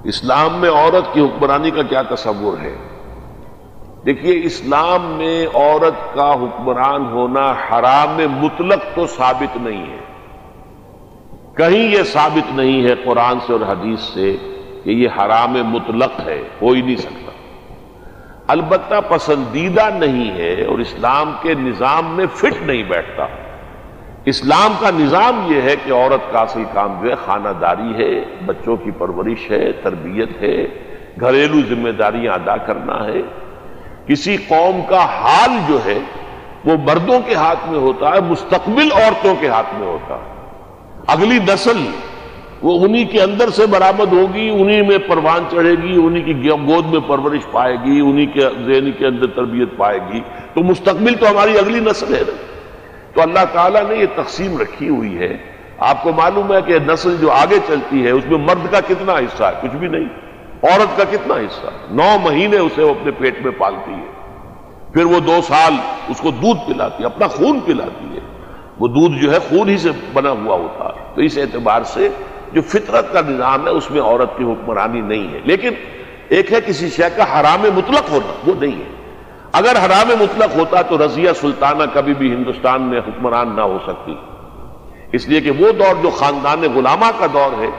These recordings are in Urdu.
اسلام میں عورت کی حکمرانی کا کیا تصور ہے؟ دیکھیے، اسلام میں عورت کا حکمران ہونا حرام مطلق تو ثابت نہیں ہے، کہیں یہ ثابت نہیں ہے قرآن سے اور حدیث سے کہ یہ حرام مطلق ہے، ہو ہی نہیں سکتا۔ البتہ پسندیدہ نہیں ہے اور اسلام کے نظام میں فٹ نہیں بیٹھتا۔ اسلام کا نظام یہ ہے کہ عورت کا اصل کام جو ہے خانہ داری ہے، بچوں کی پرورش ہے، تربیت ہے، گھریلو ذمہ داریاں ادا کرنا ہے۔ کسی قوم کا حال جو ہے وہ مردوں کے ہاتھ میں ہوتا ہے، مستقبل عورتوں کے ہاتھ میں ہوتا ہے۔ اگلی نسل وہ انہی کے اندر سے برآمد ہوگی، انہی میں پروان چڑھے گی، انہی کی گود میں پرورش پائے گی، انہی کے ذہن کے اندر تربیت پائے گی، تو مستقبل تو ہماری اگلی نسل ہے نا۔ تو اللہ تعالیٰ نے یہ تقسیم رکھی ہوئی ہے۔ آپ کو معلوم ہے کہ نسل جو آگے چلتی ہے اس میں مرد کا کتنا حصہ ہے؟ کچھ بھی نہیں۔ عورت کا کتنا حصہ ہے؟ 9 مہینے اسے وہ اپنے پیٹ میں پالتی ہے، پھر وہ 2 سال اس کو دودھ پلاتی ہے، اپنا خون پلاتی ہے، وہ دودھ جو ہے خون ہی سے بنا ہوا ہوتا ہے۔ تو اس اعتبار سے جو فطرت کا نظام ہے اس میں عورت کی حکمرانی نہیں ہے۔ لیکن ایک ہے کسی شے کا حرام مطلق ہونا، وہ نہیں ہے۔ اگر حرام مطلق ہوتا تو رضیہ سلطانہ کبھی بھی ہندوستان میں حکمران نہ ہو سکتی، اس لیے کہ وہ دور جو خاندان غلامہ کا دور ہے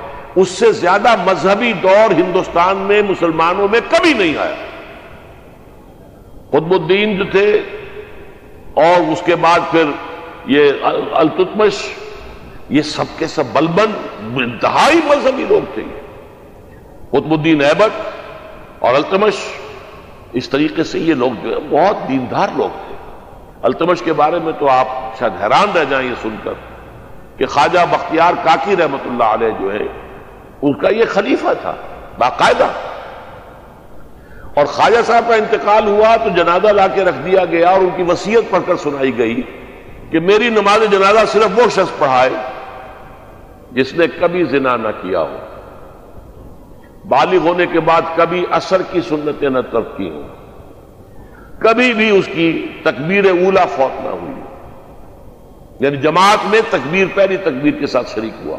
اس سے زیادہ مذہبی دور ہندوستان میں مسلمانوں میں کبھی نہیں آیا۔ قطب الدین جو تھے اور اس کے بعد پھر یہ التتمش، یہ سب کے سب بلبن انتہائی مذہبی لوگ تھے۔ قطب الدین ایبک اور التتمش، اس طریقے سے یہ لوگ جو ہے بہت دیندار لوگ تھے۔ التتمش کے بارے میں تو آپ شاید حیران رہ جائیں یہ سن کر کہ خواجہ بختیار کاکی رحمت اللہ علیہ جو ہے ان کا یہ خلیفہ تھا باقاعدہ، اور خواجہ صاحب کا انتقال ہوا تو جنازہ لا کے رکھ دیا گیا اور ان کی وصیت پڑھ کر سنائی گئی کہ میری نماز جنازہ صرف وہ شخص پڑھائے جس نے کبھی زنا نہ کیا ہو، بالغ ہونے کے بعد کبھی عصر کی سنتیں نہ ترک کی ہوں، کبھی بھی اس کی تکبیر اولا فوت نہ ہوئی، یعنی جماعت میں پہلی تکبیر کے ساتھ شریک ہوا۔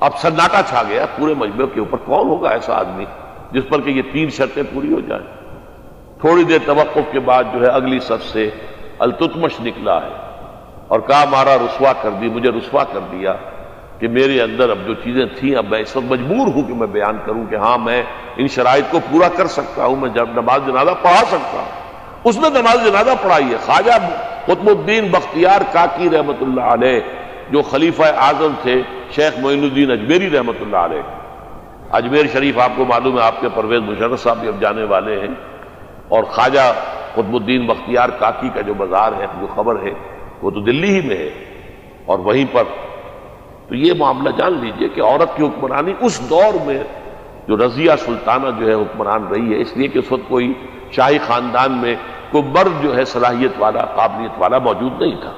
اب سناٹا چھا گیا پورے مجمع کے اوپر، کون ہوگا ایسا آدمی جس پر کہ یہ 3 شرطیں پوری ہو جائیں؟ تھوڑی دیر توقف کے بعد جو ہے اگلی صف سے التتمش نکلا ہے اور کہا مارا رسوا کر دی، مجھے رسوا کر دیا کہ میرے اندر اب جو چیزیں تھیں اب میں اس وقت مجبور ہوں کہ میں بیان کروں کہ ہاں میں ان شرائط کو پورا کر سکتا ہوں، میں جب نماز جنازہ پڑھا سکتا ہوں۔ اس نے نماز جنازہ پڑھائی ہے۔ خواجہ قطب الدین بختیار کاکی رحمت اللہ علیہ جو خلیفہ اعظم تھے، شیخ معین الدین اجمیری رحمت اللہ علیہ، اجمیر شریف آپ کو معلوم ہے آپ کے پرویز مشرف صاحب بھی اب جانے والے ہیں، اور خواجہ قطب الدین بختیار کاکی کا جو بازار ہے، جو خبر ہے، وہ تو دلی ہی میں ہے، اور وہیں پر تو یہ معاملہ جان لیجئے کہ عورت کی حکمرانی اس دور میں جو رضیہ سلطانہ جو ہے حکمران رہی ہے، اس لیے کہ اس وقت کوئی شاہی خاندان میں کوئی مرد جو ہے صلاحیت والا، قابلیت والا موجود نہیں تھا۔